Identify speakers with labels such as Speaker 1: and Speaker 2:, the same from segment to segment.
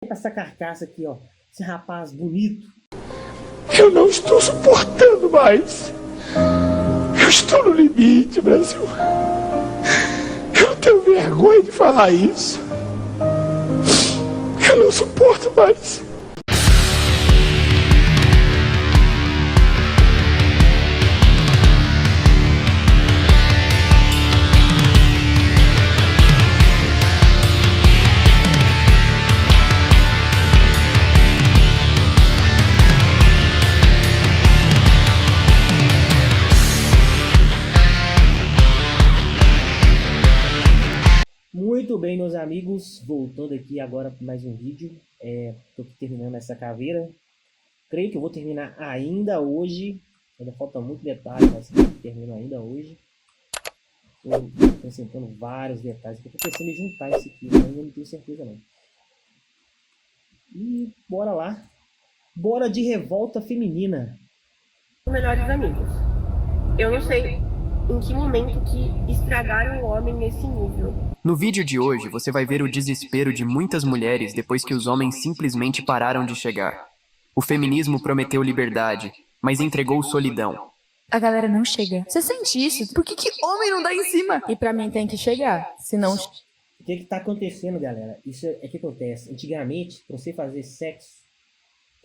Speaker 1: pra essa carcaça aqui, ó. Esse rapaz bonito.
Speaker 2: Eu não estou suportando mais. Eu estou no limite, Brasil. Eu tenho vergonha de falar isso. Eu não suporto mais.
Speaker 1: Muito bem, meus amigos, voltando aqui agora para mais um vídeo. Tô aqui terminando essa caveira. Creio que eu vou terminar ainda hoje. Ainda falta muito detalhe, mas termino ainda hoje. Tô acrescentando vários detalhes. Eu tô pensando em juntar isso aqui, mas ainda não tenho certeza não. E bora lá. Bora de revolta feminina.
Speaker 3: Melhores amigos. Eu não sei em que momento que estragaram o homem nesse nível.
Speaker 4: No vídeo de hoje, você vai ver o desespero de muitas mulheres depois que os homens simplesmente pararam de chegar. O feminismo prometeu liberdade, mas entregou solidão.
Speaker 5: A galera não chega. Você sente isso? Por que homem não dá em cima? E pra mim tem que chegar, senão...
Speaker 1: O que tá acontecendo, galera? Isso é que acontece. Antigamente, pra você fazer sexo,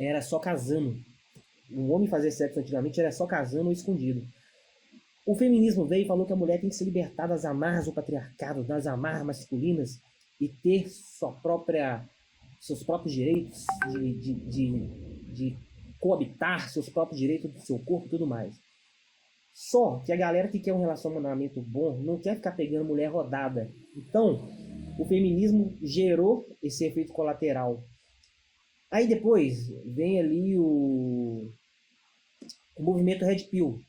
Speaker 1: era só casando. O homem fazer sexo antigamente era só casando ou escondido. O feminismo veio e falou que a mulher tem que se libertar das amarras do patriarcado, das amarras masculinas e ter seus próprios direitos de coabitar, seus próprios direitos do seu corpo e tudo mais. Só que a galera que quer um relacionamento bom não quer ficar pegando mulher rodada. Então, o feminismo gerou esse efeito colateral. Aí depois vem ali o movimento Red Pill.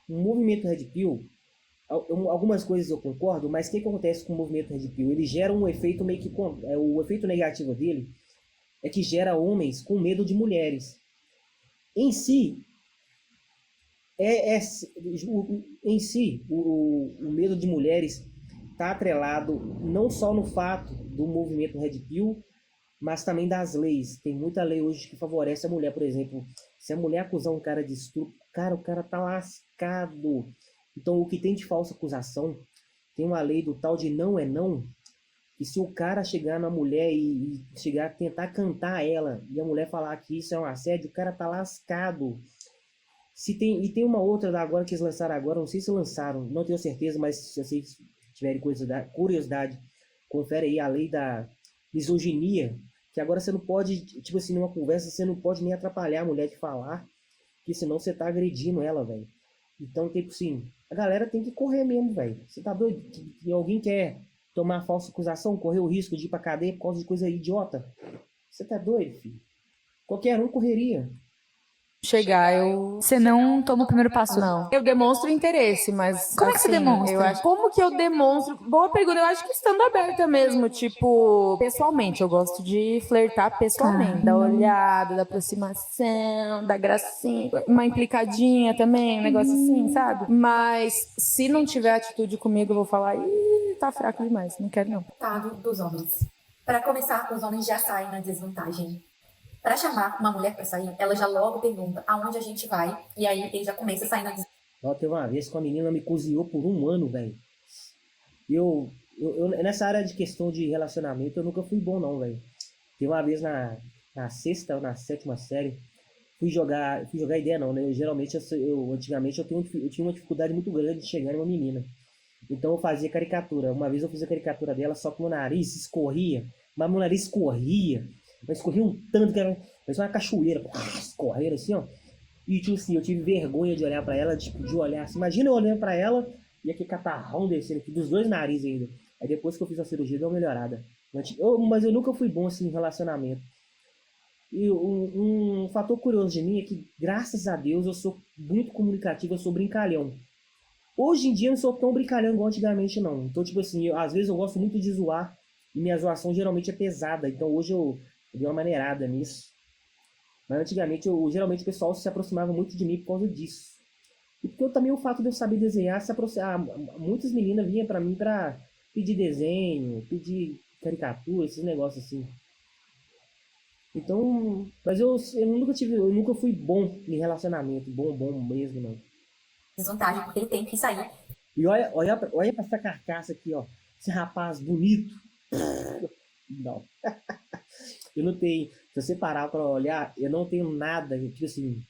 Speaker 1: O movimento Red Pill, algumas coisas eu concordo, mas o que acontece com o movimento Red Pill? Ele gera um efeito meio que... O efeito negativo dele é que gera homens com medo de mulheres. Em si, o medo de mulheres está atrelado não só no fato do movimento Red Pill, mas também das leis. Tem muita lei hoje que favorece a mulher, por exemplo. Se a mulher acusar um cara de estupro, o cara tá lascado. Então, o que tem de falsa acusação, tem uma lei do tal de não é não, que se o cara chegar na mulher e chegar a tentar cantar ela, e a mulher falar que isso é um assédio, o cara tá lascado. E tem uma outra da agora que eles lançaram agora, não sei se lançaram, não tenho certeza, mas se vocês tiverem curiosidade, confere aí a lei da misoginia, que agora você não pode, tipo assim, numa conversa, você não pode nem atrapalhar a mulher de falar, porque senão você tá agredindo ela, velho. Então, tipo assim, a galera tem que correr mesmo, velho. Você tá doido? Que alguém quer tomar falsa acusação, correr o risco de ir pra cadeia por causa de coisa idiota? Você tá doido, filho? Qualquer um correria.
Speaker 5: Você não toma o primeiro passo, não.
Speaker 6: Eu demonstro interesse, mas...
Speaker 5: Como é que você demonstra?
Speaker 6: Como que eu demonstro? Boa pergunta, eu acho que estando aberta mesmo, tipo... Pessoalmente, eu gosto de flertar pessoalmente. Da olhada, da aproximação, da gracinha. Uma implicadinha também, um negócio assim, sabe? Mas se não tiver atitude comigo, eu vou falar... Ih, tá fraco demais, não quero não.
Speaker 7: Dos homens. Para começar, os homens já saem na desvantagem. Para chamar uma mulher para sair, ela já logo pergunta aonde a gente vai, e aí ele já começa a sair na desvantagem.
Speaker 1: Teve uma vez que a menina me cozinhou por 1 ano, velho. Eu nessa área de questão de relacionamento, eu nunca fui bom, não, velho. Teve uma vez na 6ª ou na 7ª série, fui jogar ideia, não, né? Antigamente eu tinha uma dificuldade muito grande de chegar em uma menina. Então eu fazia caricatura. Uma vez eu fiz a caricatura dela, só que meu nariz escorria. Mas meu nariz escorria. Mas escorria um tanto que era uma cachoeira. Escorreram assim, ó. E tipo assim, eu tive vergonha de olhar pra ela, tipo, de olhar assim. Imagina eu olhando pra ela e aquele catarrão descendo aqui, dos 2 narizes ainda. Aí depois que eu fiz a cirurgia, deu uma melhorada. Mas eu nunca fui bom assim em relacionamento. E um fator curioso de mim é que, graças a Deus, eu sou muito comunicativo, eu sou brincalhão. Hoje em dia eu não sou tão brincalhão igual antigamente, não. Então, tipo assim, às vezes eu gosto muito de zoar. E minha zoação geralmente é pesada. Então hoje eu dei uma maneirada nisso. Mas antigamente, geralmente o pessoal se aproximava muito de mim por causa disso. E porque também o fato de eu saber desenhar, muitas meninas vinham pra mim pra pedir desenho, pedir caricatura, esses negócios assim. Então, mas eu nunca fui bom em relacionamento, bom mesmo, não.
Speaker 7: Desvantagem, porque ele tem que sair.
Speaker 1: E olha pra essa carcaça aqui, ó. Esse rapaz bonito. Não. Eu não tenho. Se você parar pra olhar, eu não tenho nada. Tipo assim.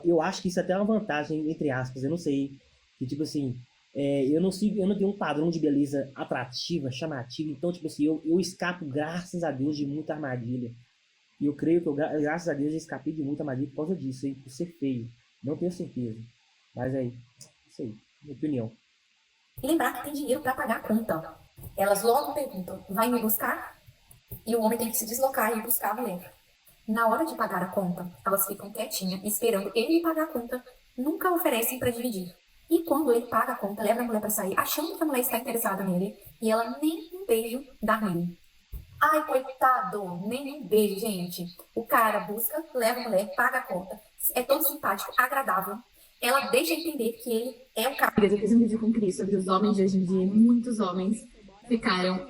Speaker 1: Eu acho que isso até é uma vantagem, entre aspas. Eu não sei. Que tipo assim. Eu não tenho um padrão de beleza atrativa, chamativa. Então, tipo assim, eu escapo, graças a Deus, de muita armadilha. E eu creio que graças a Deus, eu escapei de muita armadilha por causa disso, hein? Por ser feio. Não tenho certeza. Mas aí, isso aí, minha opinião.
Speaker 7: E lembrar que tem dinheiro para pagar a conta. Elas logo perguntam, vai me buscar? E o homem tem que se deslocar e ir buscar a mulher. Na hora de pagar a conta, elas ficam quietinhas, esperando ele pagar a conta. Nunca oferecem para dividir. E quando ele paga a conta, leva a mulher para sair, achando que a mulher está interessada nele, e ela nem um beijo dá nele. Ai, coitado, nem um beijo, gente. O cara busca, leva a mulher, paga a conta. É todo simpático, agradável. Ela deixa entender que ele é o cara.
Speaker 8: Eu fiz um vídeo com o Cris sobre os homens de hoje em dia. Muitos homens ficaram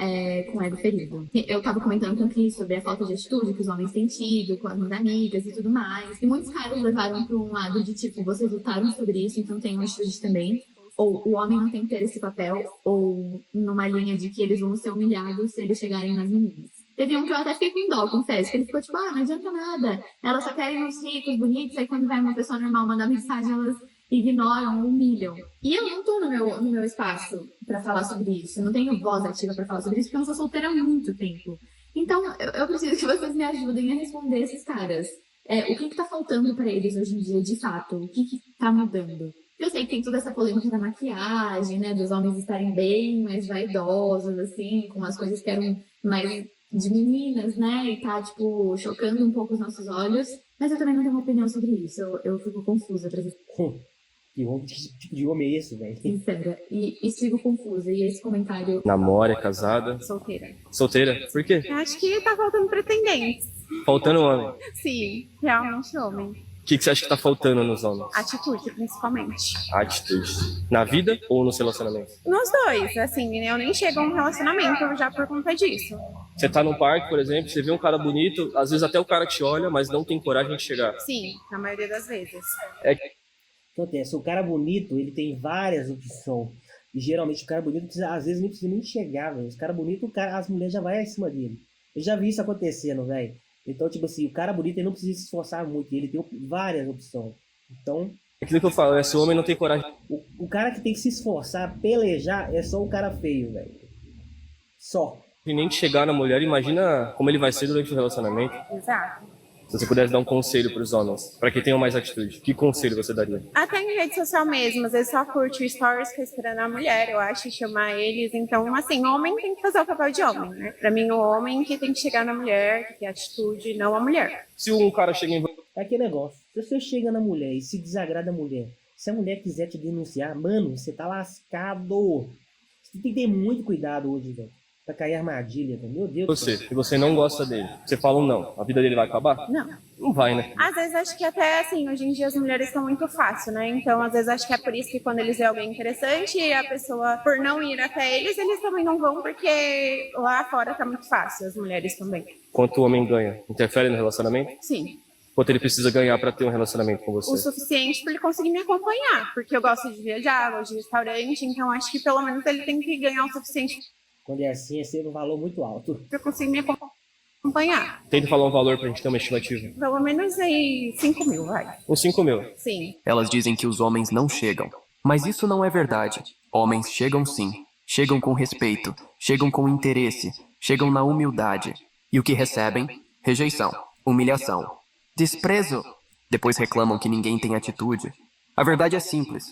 Speaker 8: com o ego ferido. Eu tava comentando com o Cris sobre a falta de atitude que os homens têm tido com as minhas amigas e tudo mais. E muitos caras levaram para um lado de tipo, vocês lutaram sobre isso, então tem uma atitude também. Ou o homem não tem que ter esse papel, ou numa linha de que eles vão ser humilhados se eles chegarem nas meninas. Teve um que eu até fiquei com dó, confesso, que ele ficou tipo, não adianta nada. Elas só querem uns ricos, bonitos, aí quando vai uma pessoa normal mandar mensagem, elas ignoram, humilham. E eu não tô no meu espaço pra falar sobre isso. Eu não tenho voz ativa pra falar sobre isso, porque eu não sou solteira há muito tempo. Então, eu preciso que vocês me ajudem a responder esses caras. O que tá faltando pra eles hoje em dia, de fato? O que tá mudando? Eu sei que tem toda essa polêmica da maquiagem, né? Dos homens estarem bem mais vaidosos, assim, com as coisas que eram mais de meninas, né? E tá, tipo, chocando um pouco os nossos olhos. Mas eu também não tenho uma opinião sobre isso. Eu fico confusa, pra dizer.
Speaker 1: Que tipo de homem é esse, velho?
Speaker 8: Sincera. E sigo confusa. E esse comentário...
Speaker 9: Namora, é casada?
Speaker 3: Solteira.
Speaker 9: Solteira? Por quê?
Speaker 3: Eu acho que tá faltando pretendentes.
Speaker 9: Faltando homem.
Speaker 3: Sim, realmente homem.
Speaker 9: O que você acha que tá faltando nos homens?
Speaker 3: Atitude, principalmente.
Speaker 9: Atitude. Na vida ou nos relacionamentos?
Speaker 3: Nos dois, assim, eu nem chego a um relacionamento já por conta disso.
Speaker 9: Você tá num parque, por exemplo, você vê um cara bonito, às vezes até o cara te olha, mas não tem coragem de chegar.
Speaker 3: Sim, na maioria das vezes.
Speaker 1: Acontece, o cara bonito, ele tem várias opções. E geralmente o cara bonito, às vezes, nem precisa nem chegar, velho. Os caras bonitos, as mulheres já vão acima dele. Eu já vi isso acontecendo, velho. Então, tipo assim, o cara bonito, ele não precisa se esforçar muito. Ele tem várias opções. Então...
Speaker 9: Aquilo que eu falo, esse homem não tem coragem.
Speaker 1: O cara que tem que se esforçar, pelejar, é só o cara feio, velho. Só.
Speaker 9: E nem de chegar na mulher, imagina como ele vai ser durante o relacionamento.
Speaker 3: Exato.
Speaker 9: Se você pudesse dar um conselho para os homens, para que tenham mais atitude, que conselho você daria?
Speaker 3: Até em rede social mesmo, às vezes só curte stories que esperando a mulher, eu acho, chamar eles. Então, assim, o homem tem que fazer o papel de homem, né? Pra mim, o homem que tem que chegar na mulher, que tem atitude, não a mulher.
Speaker 9: Se um cara chega em...
Speaker 1: É aquele negócio, se você chega na mulher e se desagrada a mulher, se a mulher quiser te denunciar, mano, você tá lascado. Você tem que ter muito cuidado hoje, velho. Pra cair armadilha, velho. Meu Deus do céu.
Speaker 9: Se você não gosta dele, você fala um não, a vida dele vai acabar?
Speaker 3: Não.
Speaker 9: Não vai, né?
Speaker 3: Às vezes acho que até assim, hoje em dia as mulheres estão muito fácil, né? Então, às vezes acho que é por isso que quando eles veem alguém interessante e a pessoa, por não ir até eles também não vão, porque lá fora tá muito fácil, as mulheres também.
Speaker 9: Quanto o homem ganha, interfere no relacionamento?
Speaker 3: Sim.
Speaker 9: Quanto ele precisa ganhar para ter um relacionamento com você?
Speaker 3: O suficiente para ele conseguir me acompanhar, porque eu gosto de viajar, gosto de restaurante, então acho que pelo menos ele tem que ganhar o suficiente.
Speaker 1: Quando é assim, é sempre um valor muito alto.
Speaker 3: Pra eu conseguir me acompanhar.
Speaker 9: Tenta falar um valor pra gente ter uma estimativa.
Speaker 3: Pelo menos aí 5 mil, vai.
Speaker 9: Uns 5 mil.
Speaker 3: Sim.
Speaker 4: Elas dizem que os homens não chegam. Mas isso não é verdade. Homens chegam sim. Chegam com respeito. Chegam com interesse. Chegam na humildade. E o que recebem? Rejeição. Humilhação. Desprezo. Depois reclamam que ninguém tem atitude. A verdade é simples.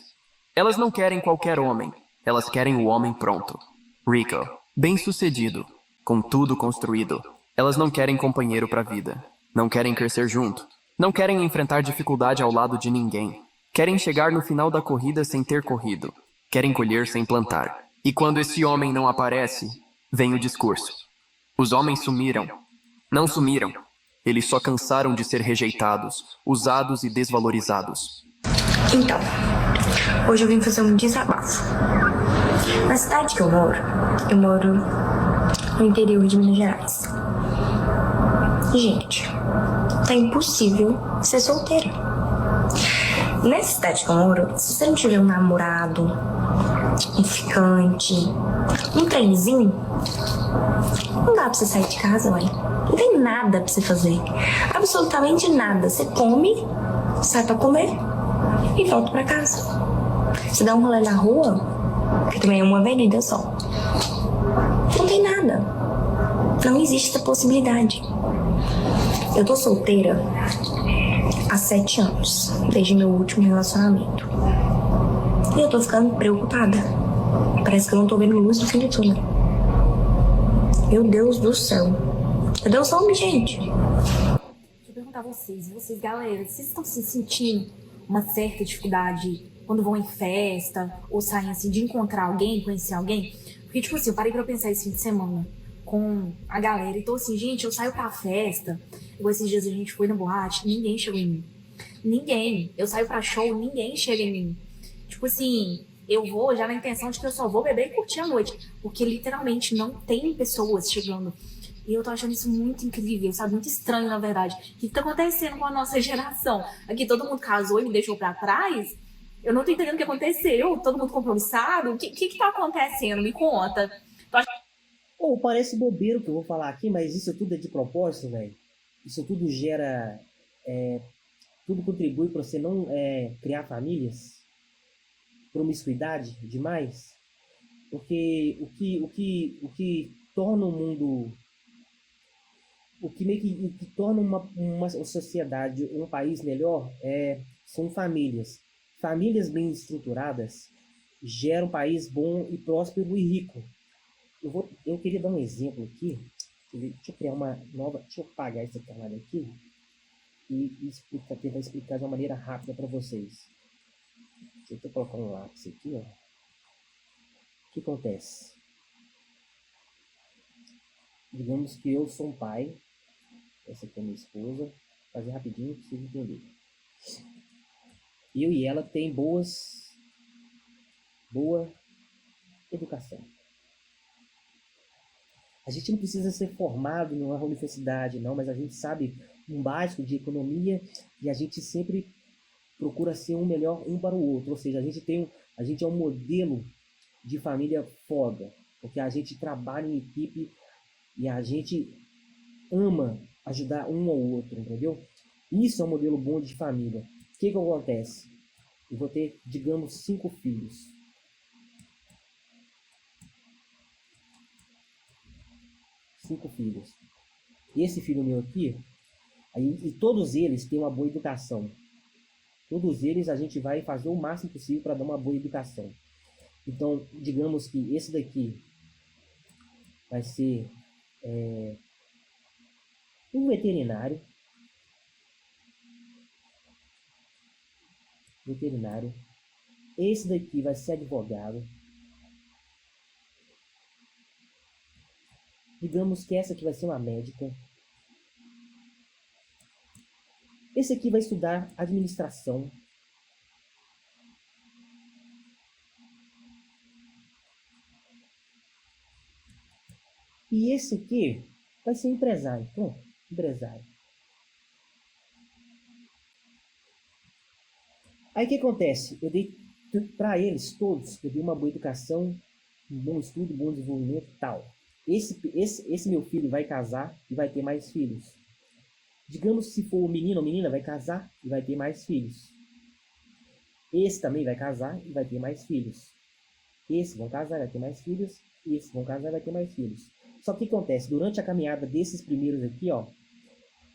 Speaker 4: Elas não querem qualquer homem. Elas querem o homem pronto. Rico. Bem-sucedido. Com tudo construído. Elas não querem companheiro pra vida. Não querem crescer junto. Não querem enfrentar dificuldade ao lado de ninguém. Querem chegar no final da corrida sem ter corrido. Querem colher sem plantar. E quando esse homem não aparece, vem o discurso. Os homens sumiram. Não sumiram. Eles só cansaram de ser rejeitados, usados e desvalorizados.
Speaker 10: Então, hoje eu vim fazer um desabafo. Na cidade que eu moro no interior de Minas Gerais. Gente, tá impossível ser solteira. Nessa cidade que eu moro, se você não tiver um namorado, um ficante, um trenzinho, não dá pra você sair de casa, ué. Não tem nada pra você fazer. Absolutamente nada. Você come, sai pra comer e volta pra casa. Você dá um rolê na rua, que também é uma avenida só. Não tem nada. Não existe essa possibilidade. Eu tô solteira há 7 anos, desde meu último relacionamento. E eu tô ficando preocupada. Parece que eu não tô vendo luz no fim do túnel. Meu Deus do céu. Cadê os homens, gente?
Speaker 7: Deixa eu perguntar a vocês, galera, vocês estão se sentindo uma certa dificuldade quando vão em festa ou saem assim de encontrar alguém, conhecer alguém? Porque, tipo assim, eu parei pra pensar esse fim de semana com a galera e tô assim, gente, eu saio pra festa, igual esses dias a gente foi na boate, ninguém chegou em mim. Ninguém. Eu saio pra show, ninguém chega em mim. Tipo assim, eu vou já na intenção de que eu só vou beber e curtir a noite, porque literalmente não tem pessoas chegando. E eu tô achando isso muito incrível, sabe? Muito estranho, na verdade. O que tá acontecendo com a nossa geração? Aqui todo mundo casou e me deixou pra trás. Eu não tô entendendo o que aconteceu. Todo mundo compromissado. O que tá acontecendo? Me conta.
Speaker 1: Parece bobeiro o que eu vou falar aqui, mas isso tudo é de propósito, velho. Isso tudo gera... tudo contribui para você não criar famílias. Promiscuidade demais. Porque o que torna o mundo... O que torna uma sociedade, um país melhor, são famílias. Famílias bem estruturadas geram um país bom e próspero e rico. Eu queria dar um exemplo aqui. Deixa eu criar uma nova... Deixa eu apagar esse canal aqui e tentar explicar de uma maneira rápida para vocês. Deixa eu colocar um lápis aqui, ó. O que acontece? Digamos que eu sou um pai. Essa aqui é minha esposa. Vou fazer rapidinho para vocês entenderem. Eu e ela tem boa educação. A gente não precisa ser formado numa universidade, não, mas a gente sabe um básico de economia e a gente sempre procura ser um melhor um para o outro. Ou seja, a gente é um modelo de família foda, porque a gente trabalha em equipe e a gente ama ajudar um ao outro, entendeu? Isso é um modelo bom de família. O que acontece? Eu vou ter, digamos, 5 filhos. 5 filhos. Esse filho meu aqui, e todos eles têm uma boa educação. Todos eles a gente vai fazer o máximo possível para dar uma boa educação. Então, digamos que esse daqui vai ser um veterinário. Esse daqui vai ser advogado. Digamos que essa aqui vai ser uma médica. Esse aqui vai estudar administração. E esse aqui vai ser empresário. Pronto, empresário. Aí o que acontece? Eu dei para eles todos, eu dei uma boa educação, um bom estudo, um bom desenvolvimento e tal. Esse meu filho vai casar e vai ter mais filhos. Digamos, se for um menino ou menina, vai casar e vai ter mais filhos. Esse também vai casar e vai ter mais filhos. Esse vão casar e vai ter mais filhos. E esse vão casar e vai ter mais filhos. Só que o que acontece? Durante a caminhada desses primeiros aqui, ó,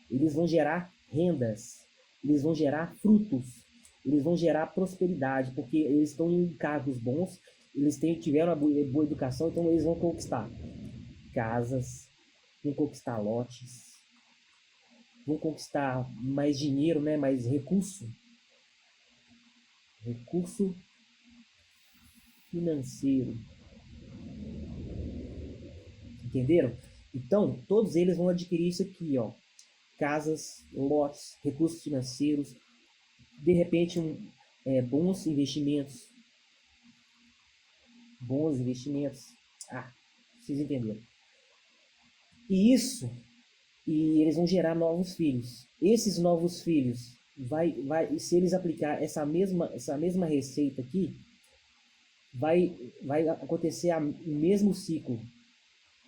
Speaker 1: eles vão gerar rendas. Eles vão gerar frutos. Eles vão gerar prosperidade. Porque eles estão em cargos bons. Eles tiveram uma boa educação. Então eles vão conquistar casas. Vão conquistar lotes. Vão conquistar mais dinheiro, né? Mais recurso. Recurso financeiro. Entenderam? Então, todos eles vão adquirir isso aqui, ó. Casas, lotes, recursos financeiros. De repente, bons investimentos. Bons investimentos. Vocês entenderam. E e eles vão gerar novos filhos. Esses novos filhos, se eles aplicar essa mesma receita aqui, vai acontecer o mesmo ciclo.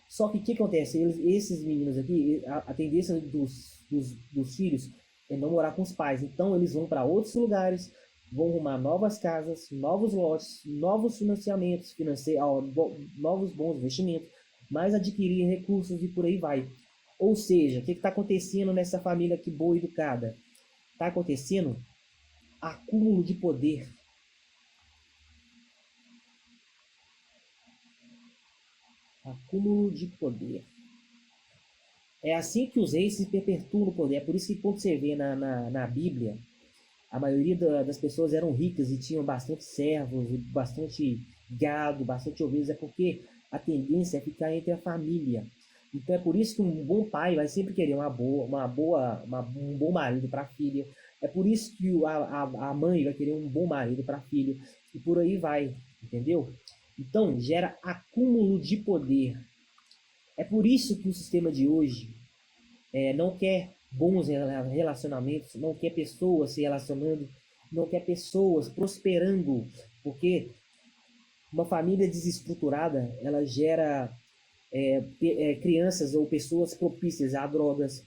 Speaker 1: Só que o que acontece? Esses meninos aqui, a tendência dos filhos é não morar com os pais. Então eles vão para outros lugares, vão arrumar novas casas, novos lotes, novos financiamentos, novos bons investimentos, mais adquirir recursos e por aí vai. Ou seja, o que está acontecendo nessa família aqui boa e educada? Está acontecendo acúmulo de poder. Acúmulo de poder. É assim que os reis se perpetuam no poder. É por isso que quando você vê na Bíblia, a maioria das pessoas eram ricas e tinham bastante servos, bastante gado, bastante ovelhas. É porque a tendência é ficar entre a família. Então é por isso que um bom pai vai sempre querer um bom marido para a filha. É por isso que a mãe vai querer um bom marido para a filha. E por aí vai, entendeu? Então gera acúmulo de poder. É por isso que o sistema de hoje não quer bons relacionamentos, não quer pessoas se relacionando, não quer pessoas prosperando. Porque uma família desestruturada, ela gera crianças ou pessoas propícias a drogas,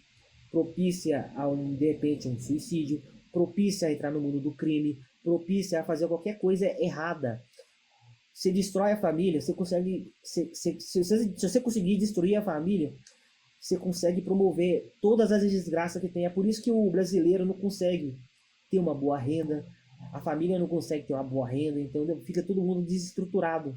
Speaker 1: propícia a de repente um suicídio, propícia a entrar no mundo do crime, propícia a fazer qualquer coisa errada. Você destrói a família, você consegue, se você conseguir destruir a família, você consegue promover todas as desgraças que tem. É por isso que o brasileiro não consegue ter uma boa renda, a família não consegue ter uma boa renda, então fica todo mundo desestruturado.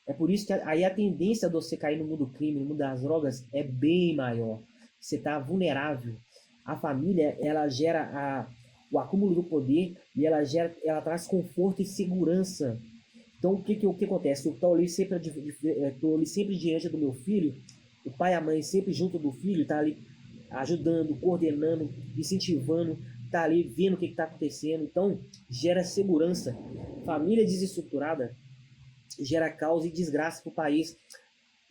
Speaker 1: É por isso que aí a tendência de você cair no mundo do crime, no mundo das drogas, é bem maior. Você está vulnerável. A família, ela gera o acúmulo do poder e ela traz conforto e segurança. Então, o que acontece? Eu estou ali sempre diante do meu filho, o pai e a mãe sempre junto do filho, está ali ajudando, coordenando, incentivando, está ali vendo o que está acontecendo. Então, gera segurança. Família desestruturada gera caos e desgraça para o país.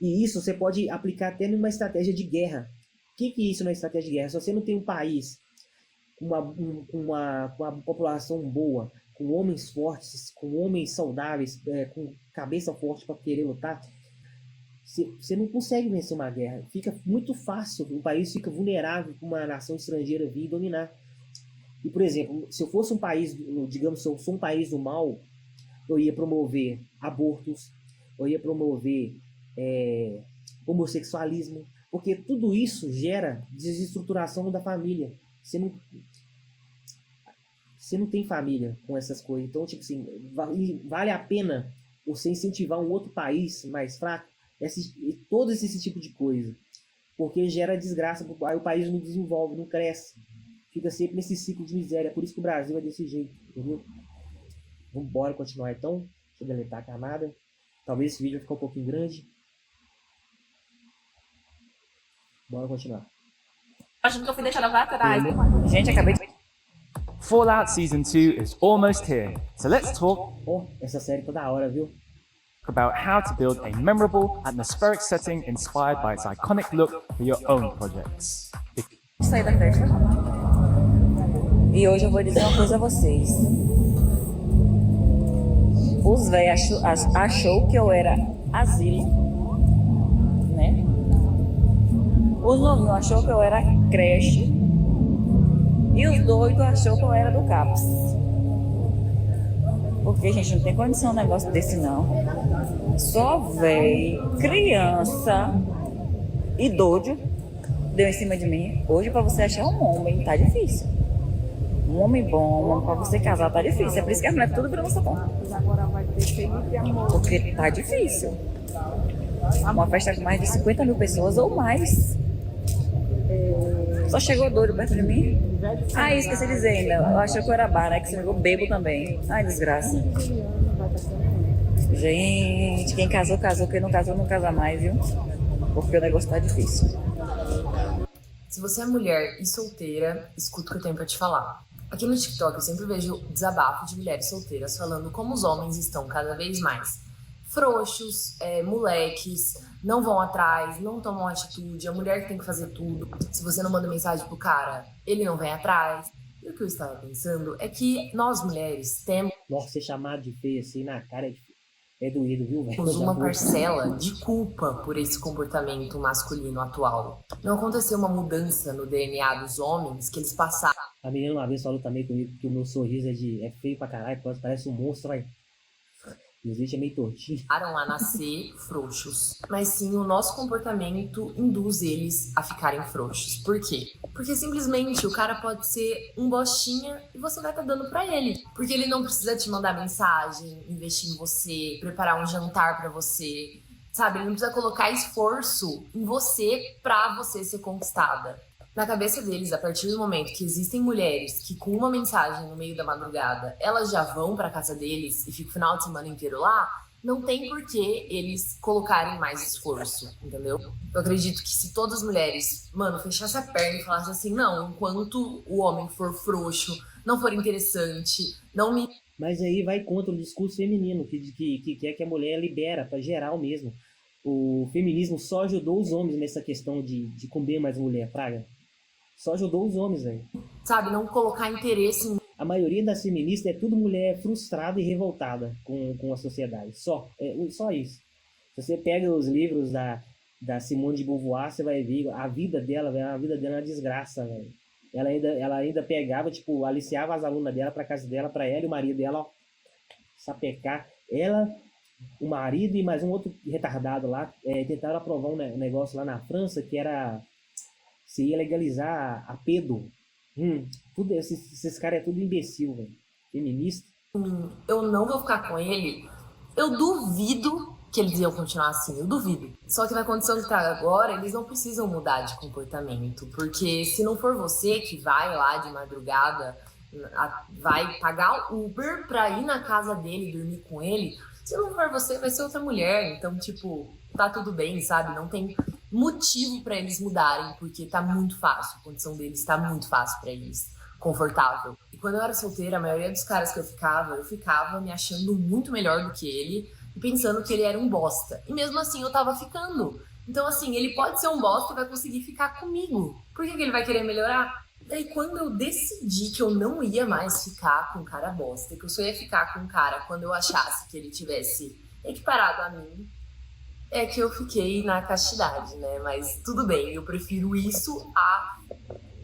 Speaker 1: E isso você pode aplicar até numa estratégia de guerra. O que é isso na estratégia de guerra? Se você não tem um país com uma população boa, com homens fortes, com homens saudáveis, com cabeça forte para querer lutar, você não consegue vencer uma guerra. Fica muito fácil, o país fica vulnerável para uma nação estrangeira vir e dominar. E, por exemplo, se eu fosse um país, digamos, se eu sou um país do mal, eu ia promover abortos, eu ia promover homossexualismo, porque tudo isso gera desestruturação da família. Você não tem família com essas coisas. Então, tipo assim, vale a pena você incentivar um outro país mais fraco, todo esse tipo de coisa. Porque gera desgraça, aí o país não desenvolve, não cresce. Fica sempre nesse ciclo de miséria. Por isso que o Brasil é desse jeito, entendeu? Vamos embora continuar então. Deixa eu deletar a camada. Talvez esse vídeo vai ficar um pouquinho grande. Bora continuar.
Speaker 7: Achando que eu fui deixada lá atrás.
Speaker 5: Gente, acabei de...
Speaker 11: Fallout Season 2 is almost here, so let's talk
Speaker 1: essa série tá da hora, viu?
Speaker 11: about how to build a memorable, atmospheric setting inspired by its iconic look for your own projects.
Speaker 5: Saí da festa. E hoje eu vou dizer uma coisa a vocês. Os velhos achou que eu era asilo, né? Os novinhos achou que eu era creche. E os doidos achou que eu era do CAPS. Porque, gente, não tem condição um negócio desse, não. Só velho, criança e doido deu em cima de mim. Hoje, pra você achar um homem, tá difícil. Um homem bom, pra você casar, tá difícil. É por isso que as mulheres tudo virando sapão. Porque tá difícil. Uma festa com mais de 50 mil pessoas ou mais. Só chegou doido perto de mim. Ah, esqueci de dizer ainda. Eu achei que eu era bar, né? Que você chegou bebo também. Ai, desgraça. Gente, quem casou, casou. Quem não casou, não casa mais, viu? Porque o negócio tá difícil.
Speaker 12: Se você é mulher e solteira, escuta o que eu tenho pra te falar. Aqui no TikTok eu sempre vejo desabafo de mulheres solteiras falando como os homens estão cada vez mais frouxos, moleques, não vão atrás, não tomam atitude, a mulher que tem que fazer tudo. Se você não manda mensagem pro cara, ele não vem atrás. E o que eu estava pensando é que nós mulheres temos
Speaker 1: Nossa, ser chamado de feio assim na cara é doído, viu, velho?
Speaker 12: uma parcela de culpa por esse comportamento masculino atual. Não aconteceu uma mudança no DNA dos homens que eles passaram
Speaker 1: A menina uma vez falou também comigo que o meu sorriso é feio pra caralho, parece um monstro, velho. Meus dentes é meio tortinho.
Speaker 12: a nascer frouxos. Mas sim, o nosso comportamento induz eles a ficarem frouxos. Por quê? Porque simplesmente o cara pode ser um bostinha e você vai estar dando pra ele. Porque ele não precisa te mandar mensagem, investir em você, preparar um jantar pra você. Sabe, ele não precisa colocar esforço em você pra você ser conquistada. Na cabeça deles, a partir do momento que existem mulheres que com uma mensagem no meio da madrugada, elas já vão pra casa deles e ficam o final de semana inteiro lá, não tem por que eles colocarem mais esforço, entendeu? Eu acredito que se todas as mulheres, fechassem a perna e falassem assim, não, enquanto o homem for frouxo, não for interessante, não me...
Speaker 1: Mas aí vai contra o discurso feminino, que quer que a mulher libera pra geral mesmo. O feminismo só ajudou os homens nessa questão de comer mais mulher, praga. Só ajudou os homens, velho.
Speaker 12: Sabe, não colocar interesse em...
Speaker 1: A maioria das feministas é tudo mulher frustrada e revoltada com a sociedade. Só isso. Se você pega os livros da Simone de Beauvoir, você vai ver a vida dela, velho, a vida dela é uma desgraça, velho. Ela ainda pegava, tipo, aliciava as alunas dela pra casa dela, pra ela e o marido dela, ó, sapecar. Ela, o marido e mais um outro retardado lá, tentaram aprovar um negócio lá na França que era... Se ia legalizar a pedo. Tudo esses caras é tudo imbecil, velho. Feminista.
Speaker 12: Eu não vou ficar com ele. Eu duvido que eles iam continuar assim. Eu duvido. Só que na condição que tá agora, eles não precisam mudar de comportamento. Porque se não for você que vai lá de madrugada, vai pagar o Uber pra ir na casa dele e dormir com ele, se não for você, vai ser outra mulher. Então, tipo, tá tudo bem, sabe? Não tem motivo pra eles mudarem, porque tá muito fácil, a condição deles tá muito fácil pra eles, confortável. E quando eu era solteira, a maioria dos caras que eu ficava me achando muito melhor do que ele e pensando que ele era um bosta. E mesmo assim eu tava ficando. Então assim, ele pode ser um bosta e vai conseguir ficar comigo. Por que ele vai querer melhorar? Daí quando eu decidi que eu não ia mais ficar com um cara bosta, que eu só ia ficar com um cara quando eu achasse que ele tivesse equiparado a mim, é que eu fiquei na castidade, né? Mas tudo bem, eu prefiro isso a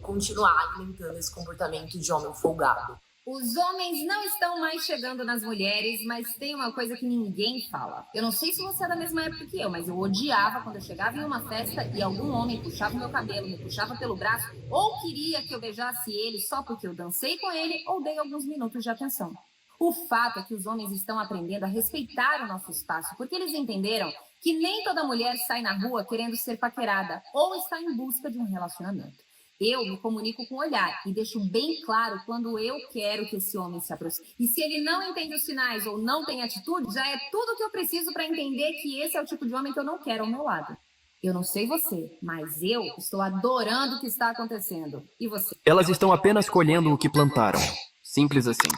Speaker 12: continuar alimentando esse comportamento de homem folgado.
Speaker 13: Os homens não estão mais chegando nas mulheres, mas tem uma coisa que ninguém fala. Eu não sei se você é da mesma época que eu, mas eu odiava quando eu chegava em uma festa e algum homem puxava o meu cabelo, me puxava pelo braço, ou queria que eu beijasse ele só porque eu dancei com ele ou dei alguns minutos de atenção. O fato é que os homens estão aprendendo a respeitar o nosso espaço, porque eles entenderam que nem toda mulher sai na rua querendo ser paquerada ou está em busca de um relacionamento. Eu me comunico com o olhar e deixo bem claro quando eu quero que esse homem se aproxime. E se ele não entende os sinais ou não tem atitude, já é tudo o que eu preciso para entender que esse é o tipo de homem que eu não quero ao meu lado. Eu não sei você, mas eu estou adorando o que está acontecendo. E você?
Speaker 4: Elas estão apenas colhendo o que plantaram. Simples assim.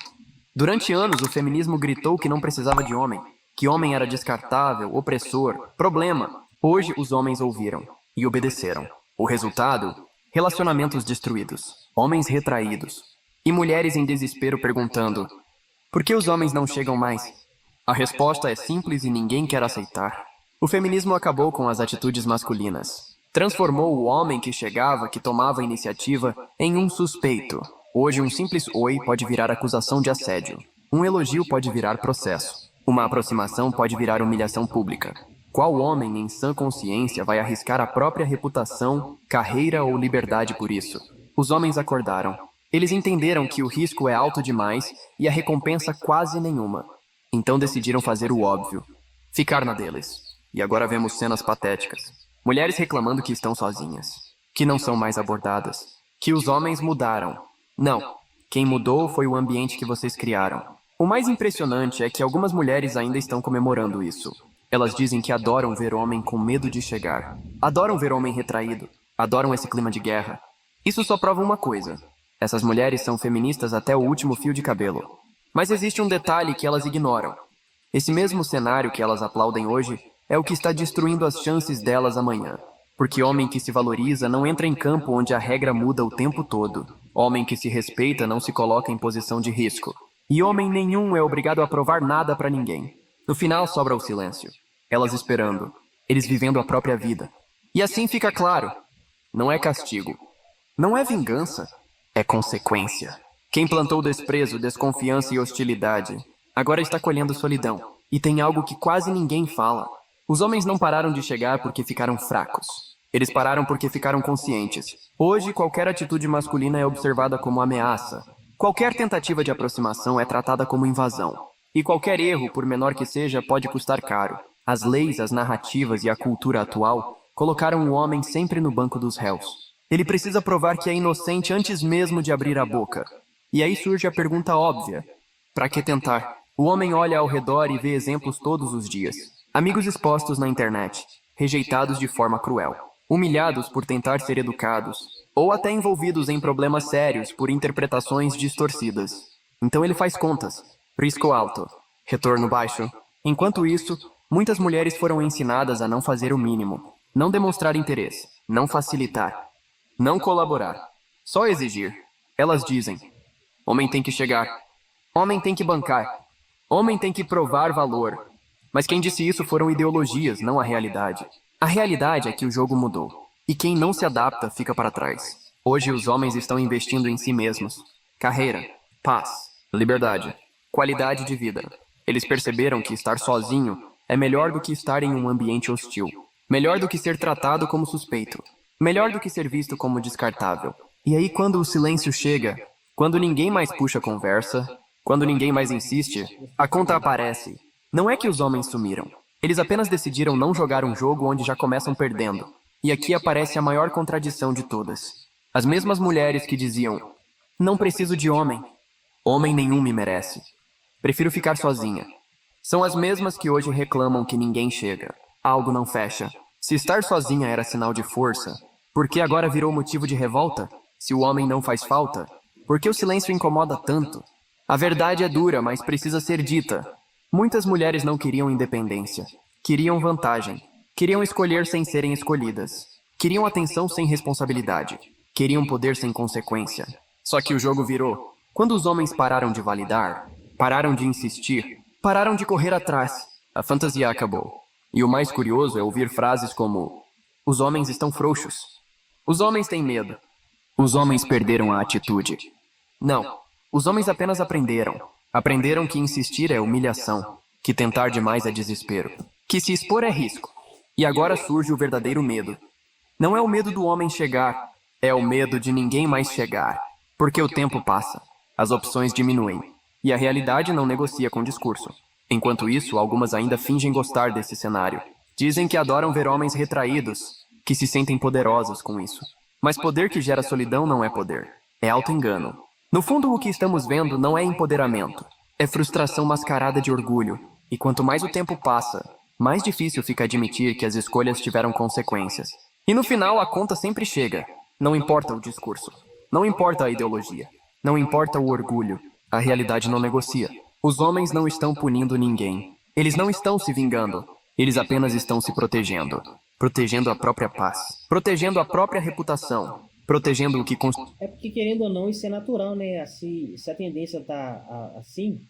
Speaker 4: Durante anos, o feminismo gritou que não precisava de homem, que homem era descartável, opressor, problema. Hoje, os homens ouviram e obedeceram. O resultado? Relacionamentos destruídos, homens retraídos e mulheres em desespero perguntando: por que os homens não chegam mais? A resposta é simples e ninguém quer aceitar. O feminismo acabou com as atitudes masculinas. Transformou o homem que chegava, que tomava a iniciativa, em um suspeito. Hoje, um simples oi pode virar acusação de assédio. Um elogio pode virar processo. Uma aproximação pode virar humilhação pública. Qual homem em sã consciência vai arriscar a própria reputação, carreira ou liberdade por isso? Os homens acordaram. Eles entenderam que o risco é alto demais e a recompensa quase nenhuma. Então decidiram fazer o óbvio. Ficar na deles. E agora vemos cenas patéticas. Mulheres reclamando que estão sozinhas. Que não são mais abordadas. Que os homens mudaram. Não. Quem mudou foi o ambiente que vocês criaram. O mais impressionante é que algumas mulheres ainda estão comemorando isso. Elas dizem que adoram ver homem com medo de chegar. Adoram ver homem retraído. Adoram esse clima de guerra. Isso só prova uma coisa. Essas mulheres são feministas até o último fio de cabelo. Mas existe um detalhe que elas ignoram. Esse mesmo cenário que elas aplaudem hoje é o que está destruindo as chances delas amanhã. Porque homem que se valoriza não entra em campo onde a regra muda o tempo todo. Homem que se respeita não se coloca em posição de risco. E homem nenhum é obrigado a provar nada para ninguém. No final sobra o silêncio. Elas esperando. Eles vivendo a própria vida. E assim fica claro. Não é castigo. Não é vingança. É consequência. Quem plantou desprezo, desconfiança e hostilidade, agora está colhendo solidão. E tem algo que quase ninguém fala. Os homens não pararam de chegar porque ficaram fracos. Eles pararam porque ficaram conscientes. Hoje, qualquer atitude masculina é observada como ameaça. Qualquer tentativa de aproximação é tratada como invasão. E qualquer erro, por menor que seja, pode custar caro. As leis, as narrativas e a cultura atual colocaram o homem sempre no banco dos réus. Ele precisa provar que é inocente antes mesmo de abrir a boca. E aí surge a pergunta óbvia. Para que tentar? O homem olha ao redor e vê exemplos todos os dias. Amigos expostos na internet, rejeitados de forma cruel, humilhados por tentar ser educados, ou até envolvidos em problemas sérios por interpretações distorcidas. Então ele faz contas. Risco alto, retorno baixo. Enquanto isso, muitas mulheres foram ensinadas a não fazer o mínimo, não demonstrar interesse, não facilitar, não colaborar, só exigir. Elas dizem: homem tem que chegar, homem tem que bancar, homem tem que provar valor. Mas quem disse isso foram ideologias, não a realidade. A realidade é que o jogo mudou. E quem não se adapta fica para trás. Hoje os homens estão investindo em si mesmos. Carreira, paz, liberdade, qualidade de vida. Eles perceberam que estar sozinho é melhor do que estar em um ambiente hostil. Melhor do que ser tratado como suspeito. Melhor do que ser visto como descartável. E aí quando o silêncio chega, quando ninguém mais puxa a conversa, quando ninguém mais insiste, a conta aparece. Não é que os homens sumiram. Eles apenas decidiram não jogar um jogo onde já começam perdendo. E aqui aparece a maior contradição de todas. As mesmas mulheres que diziam: não preciso de homem. Homem nenhum me merece. Prefiro ficar sozinha. São as mesmas que hoje reclamam que ninguém chega. Algo não fecha. Se estar sozinha era sinal de força, por que agora virou motivo de revolta? Se o homem não faz falta, por que o silêncio incomoda tanto? A verdade é dura, mas precisa ser dita. Muitas mulheres não queriam independência. Queriam vantagem. Queriam escolher sem serem escolhidas. Queriam atenção sem responsabilidade. Queriam poder sem consequência. Só que o jogo virou. Quando os homens pararam de validar, pararam de insistir, pararam de correr atrás, a fantasia acabou. E o mais curioso é ouvir frases como: os homens estão frouxos. Os homens têm medo. Os homens perderam a atitude. Não. Os homens apenas aprenderam. Aprenderam que insistir é humilhação, que tentar demais é desespero, que se expor é risco. E agora surge o verdadeiro medo. Não é o medo do homem chegar, é o medo de ninguém mais chegar. Porque o tempo passa, as opções diminuem, e a realidade não negocia com discurso. Enquanto isso, algumas ainda fingem gostar desse cenário. Dizem que adoram ver homens retraídos, que se sentem poderosos com isso. Mas poder que gera solidão não é poder, é auto-engano. No fundo, o que estamos vendo não é empoderamento, é frustração mascarada de orgulho. E quanto mais o tempo passa, mais difícil fica admitir que as escolhas tiveram consequências. E no final, a conta sempre chega. Não importa o discurso, não importa a ideologia, não importa o orgulho, a realidade não negocia. Os homens não estão punindo ninguém. Eles não estão se vingando. Eles apenas estão se protegendo. Protegendo a própria paz. Protegendo a própria reputação. Protegendo o que...
Speaker 1: É porque, querendo ou não, isso é natural, né? Assim, se a tendência tá assim,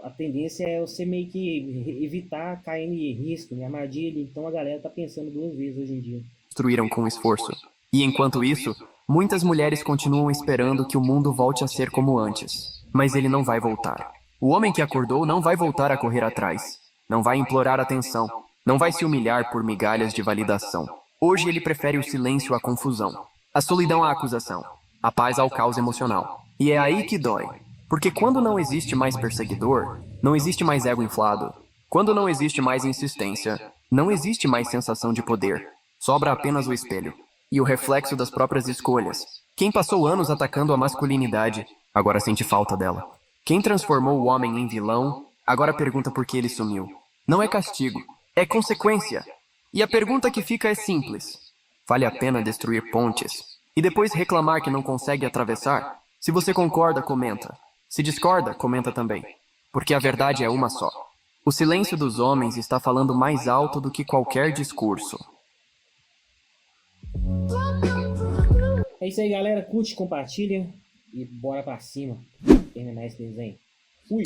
Speaker 1: a tendência é você meio que evitar cair em risco, em armadilha. Então a galera tá pensando duas vezes hoje em dia.
Speaker 4: Construíram com esforço. E enquanto isso, muitas mulheres continuam esperando que o mundo volte a ser como antes. Mas ele não vai voltar. O homem que acordou não vai voltar a correr atrás. Não vai implorar atenção. Não vai se humilhar por migalhas de validação. Hoje ele prefere o silêncio à confusão, a solidão à acusação, a paz ao caos emocional. E é aí que dói. Porque quando não existe mais perseguidor, não existe mais ego inflado. Quando não existe mais insistência, não existe mais sensação de poder. Sobra apenas o espelho. E o reflexo das próprias escolhas. Quem passou anos atacando a masculinidade, agora sente falta dela. Quem transformou o homem em vilão, agora pergunta por que ele sumiu. Não é castigo, é consequência. E a pergunta que fica é simples. Vale a pena destruir pontes e depois reclamar que não consegue atravessar? Se você concorda, comenta. Se discorda, comenta também. Porque a verdade é uma só. O silêncio dos homens está falando mais alto do que qualquer discurso.
Speaker 1: É isso aí, galera. Curte, compartilha e bora pra cima. Terminar esse desenho. Fui!